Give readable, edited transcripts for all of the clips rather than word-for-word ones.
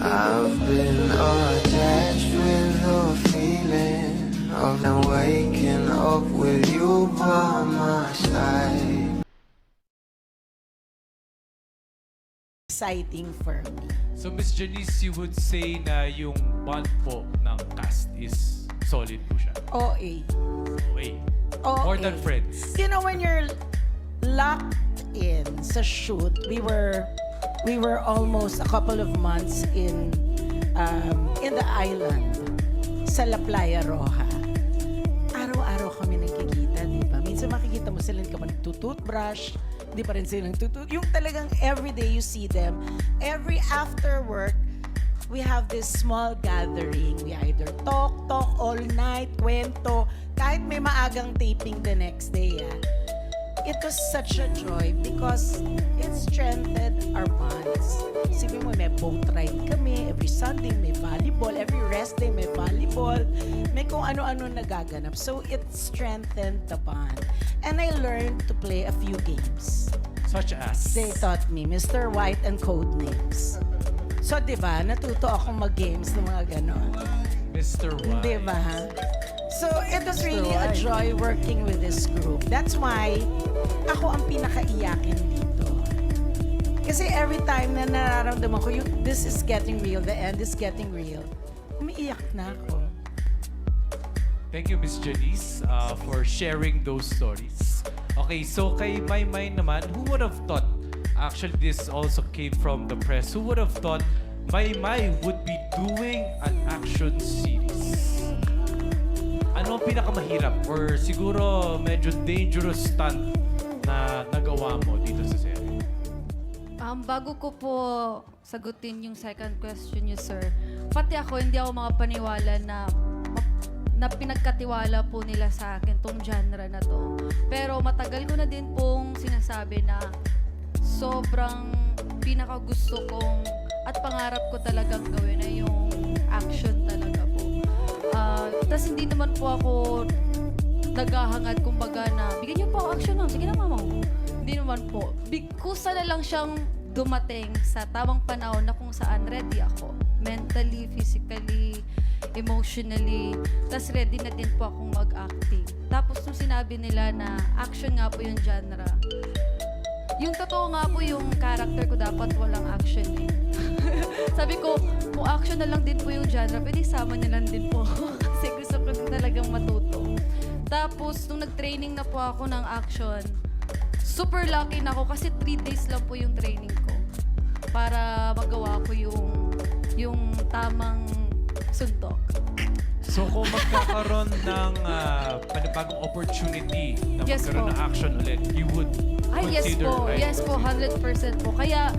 I've been attached with the feeling of now waking up with you by my side. Exciting for me. So, Miss Janice, you would say na yung bond po ng cast is solid po siya. OA. Okay. OA. More than friends. You know, when you're locked in sa shoot, we were almost a couple of months in the island sa La Playa Roja. Araw-araw kami nagkikita, di ba? Minsan makikita mo sila ka pa nagtututbrush, di pa rin sila nagtutut. Yung talagang everyday you see them. Every after work, we have this small gathering. We either talk all night, kwento, kahit may maagang taping the next day. It was such a joy because it strengthened our bonds. Isipin mo, may boat ride kami. Every Sunday may volleyball. Every rest day may volleyball. May kung ano-ano nagaganap. So it strengthened the bond. And I learned to play a few games. Such as? They taught me Mr. White and Codenames. So, di ba, natuto akong mag-games ng mga ganon. Mr. White. Di ba? So, it was really a joy working with this group. That's why ako ang pinakaiyakin dito. Kasi every time na nararamdaman ko, this is getting real, the end is getting real, umiiyak na ako. Thank you, Miss Janice, for sharing those stories. Okay, so kay Maymay naman, who would have thought, actually this also came from the press, who would have thought Maymay would be doing an action series? Ano ang pinakamahirap or siguro medyo dangerous stunt na nagawa mo dito sa serie? Bago ko po sagutin yung second question niyo, sir, pati ako, hindi ako makapaniwala na pinagkatiwala po nila sa akin tong genre na to. Pero matagal ko na din pong sinasabi na sobrang pinakagusto kong at pangarap ko talagang gawin na yung action talaga po. Tapos hindi naman po ako naghahangad kumbaga na bigyan niyo po ako action lang, sige na mama. Hindi naman po. Kusa na lang siyang dumating sa tamang panahon na kung saan ready ako. Mentally, physically, emotionally. Tapos ready na din po akong mag-acting. Tapos nung sinabi nila na action nga po yung genre, yung totoo nga po yung character ko dapat walang action eh. Sabi ko, kung action na lang din po yung genre, pwede sama niya lang din po. Kasi gusto ko din talagang matuto. Tapos, nung nag-training na po ako ng action, super lucky na ako kasi 3 days lang po yung training ko para magawa ko yung tamang suntok. So kung magkakaroon ng panibagong opportunity na Yes magkaroon po. ng action ulit, you would Yes consider, po. right? Yes po, 100% po. Kaya,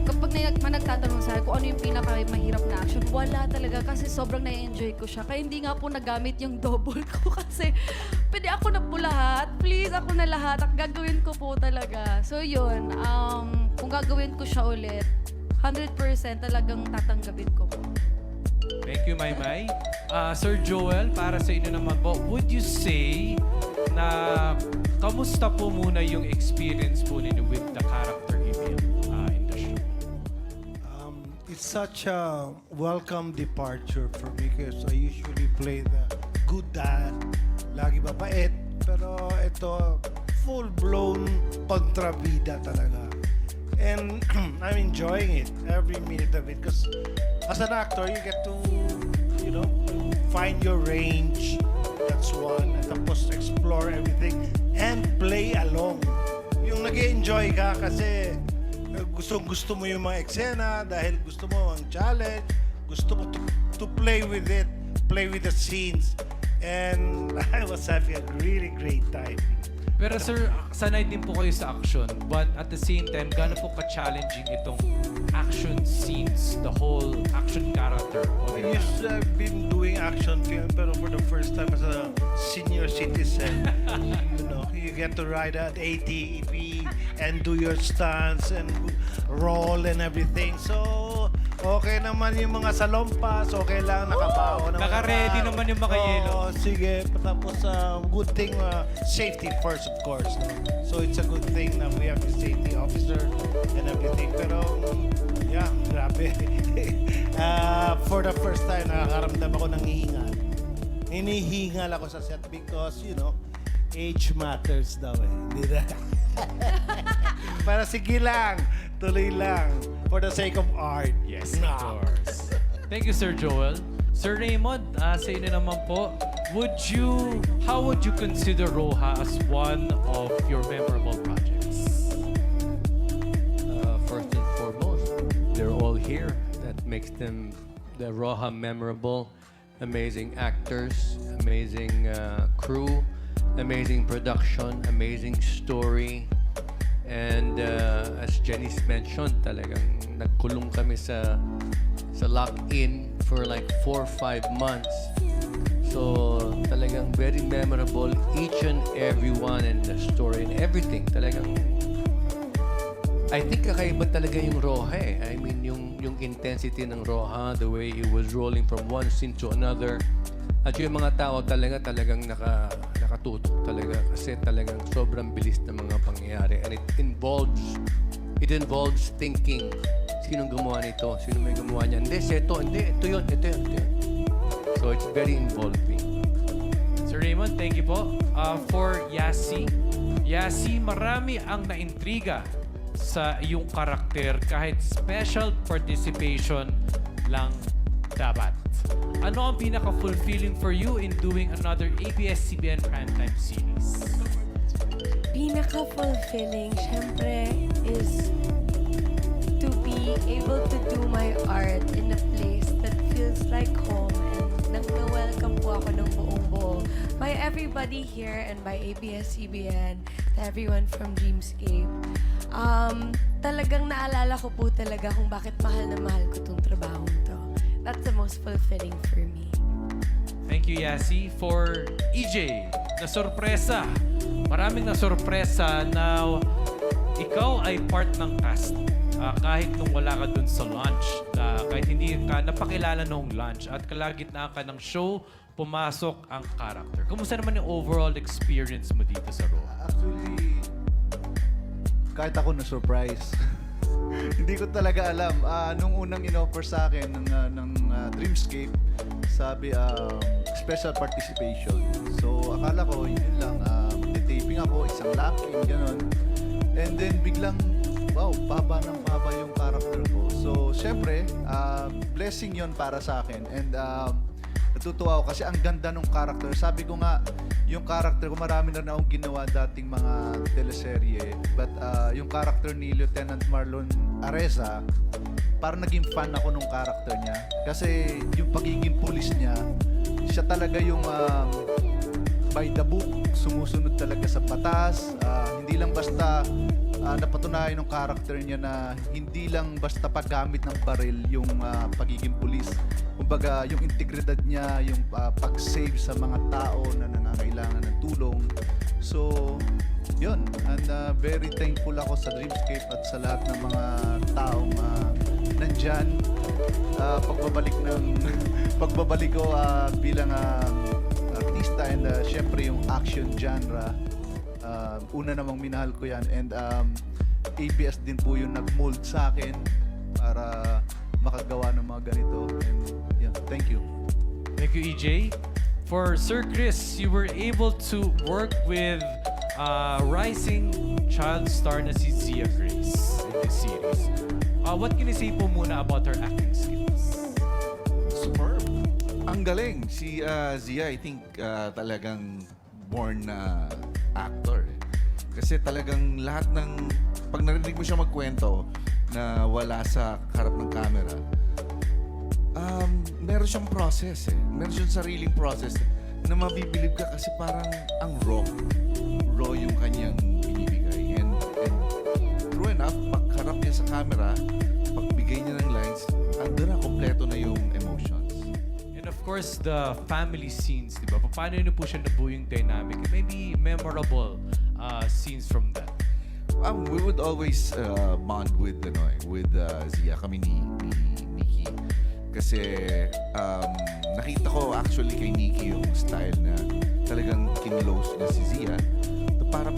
kapag nagtatanong sa akin kung ano yung pinakamahirap na action, wala talaga kasi sobrang na-enjoy ko siya. Kaya hindi nga po nagamit yung double ko kasi pwede ako na po lahat. Please, ako na lahat. Ang gagawin ko po talaga. So yun, kung gagawin ko siya ulit, 100% talagang tatanggapin ko po. Thank you, Maymay. Sir Joel, para sa inyo naman po, would you say na kamusta po muna yung experience po ninyo with the character Emil in the show? It's such a welcome departure for me because I usually play the good dad, lagi mabait, pero ito full-blown kontrabida talaga. And I'm enjoying it, every minute of it, because as an actor, you get to, find your range, that's one, at tapos explore everything, and play along. Yung nag-enjoy ka kasi gusto mo yung mga eksena dahil gusto mo ang challenge, gusto mo to play with it, play with the scenes, and I was having a really great time. Pero sir, sanay din po kayo sa action, but at the same time, gaano po ka-challenging itong action scenes, the whole action character? I've been doing action film, pero for the first time as a senior citizen, you get to ride an ATV and do your stunts and roll and everything. So, okay naman yung mga salompas, okay lang, nakabaho naman. Naka-ready naman yung mga yelo. Oo, sige. Tapos, good thing, safety first, of course. So, it's a good thing na we have a safety officer and everything. Pero, yeah, grabe. for the first time, nakakaramdam ako ng hihingal. Hinihingal ako sa set because, you know, age matters daw eh. Hindi na. Para sige lang, tuloy lang. For the sake of art. Yes, of course. Thank you, Sir Joel. Sir Raymond, sa inyo naman po, how would you consider Roja as one of your memorable projects? First and foremost, they're all here. That makes them the Roja memorable. Amazing actors, amazing crew, amazing production, amazing story. And as Jenny's mentioned, talagang nagkulong kami sa lock-in for like 4 or 5 months. So talagang very memorable, each and every one, and the story and everything. Talagang I think kakaiba talaga yung Roja eh. I mean, yung intensity ng Roja, the way it was rolling from one scene to another. At yung mga tao talagang nakatutok talaga kasi talagang sobrang bilis ng mga pangyayari. And it involves thinking. Sinong gumawa nito? Sino may gumawa niyan? Hindi, ito yun. So it's very involving. Sir Raymond, thank you po. For Yasi, marami ang naintriga sa iyong karakter kahit special participation lang dapat. Ano ang pinaka-fulfilling for you in doing another ABS-CBN primetime series? Pinaka-fulfilling, syempre, is to be able to do my art in a place that feels like home and na-welcome po ako ng buong-buo by everybody here and by ABS-CBN, to everyone from Dreamscape. Talagang naalala ko po talaga kung bakit mahal na mahal ko tong trabaho to. That's the most fulfilling for me. Thank you, Yasi. For EJ, na-sorpresa. Maraming na-sorpresa na ikaw ay part ng cast. Kahit nung wala ka dun sa launch, kahit hindi ka napakilala nung launch at kalagitnaan ka ng show, pumasok ang character. Kumusta naman yung overall experience mo dito sa Raw? Actually, kahit ako na-surprise. Hindi ko talaga alam. Nung unang in-offer sa akin ng Dreamscape, sabi special participation. So, akala ko, yun lang. Taping ako, isang lock-in, gano'n. And then, biglang, wow, baba yung character ko. So, syempre, blessing yon para sa akin. And natutuwa ako kasi ang ganda ng character. Sabi ko nga, yung character ko, marami na akong ginawa dating mga teleserye. But yung character ni Lieutenant Marlon Areza, parang naging fan ako nung character niya. Kasi yung pagiging pulis niya, siya talaga yung by the book, sumusunod talaga sa batas. Hindi lang basta napatunayan ng character niya na hindi lang basta paggamit ng baril yung pagiging pulis. Kumbaga, yung integridad niya, yung pag-save sa mga tao na nangangailangan ng tulong. So, yun. And very thankful ako sa Dreamscape at sa lahat ng mga taong nandyan. Pagbabalik ko bilang artista and syempre yung action genre. Una namang minahal ko yan and ABS din po yung nag-mold sa akin para makagawa ng mga ganito and yeah, thank you. Thank you, EJ. For Sir Chris, you were able to work with rising child star na si Zia Grace in this series. What can you say po muna about her acting skills? Superb. Ang galing. Si Zia, I think talagang born na actor. Kasi talagang lahat ng... Pag narinig mo siya magkwento na wala sa harap ng camera, meron siyang process eh. Meron siyang sariling process na mabibilib ka kasi parang ang raw. Raw yung kanyang binibigay. And true enough, pagharap niya sa camera, pagbigay niya ng lines, andun na, kompleto na yung emotions. And of course, the family scenes, di ba? Paano niyo po siya nabuo yung dynamic? Maybe memorable scenes from that. We would always bond with Zia, kami ni Nikki. Kasi nakita ko actually kay Nikki yung style na talagang kinlose niya si Zia. Para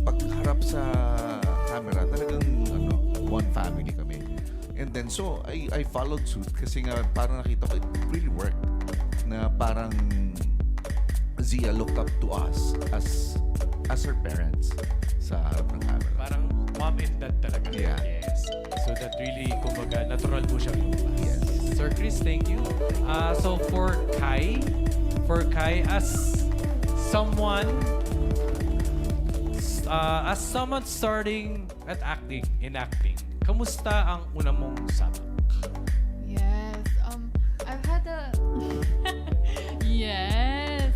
pagharap sa camera, talagang one family kami. And then, so, I followed suit kasi nga parang nakita ko, it really worked. Na parang Zia looked up to us as her parents sa harap ng camera. Parang mom and dad talaga. Yeah. Yes. So that really, kumbaga, natural po siya lumabas. Yes. Sir Chris, thank you. So for Kai, as someone starting at in acting, kamusta ang una mong sabak? Yes. I've had a yes.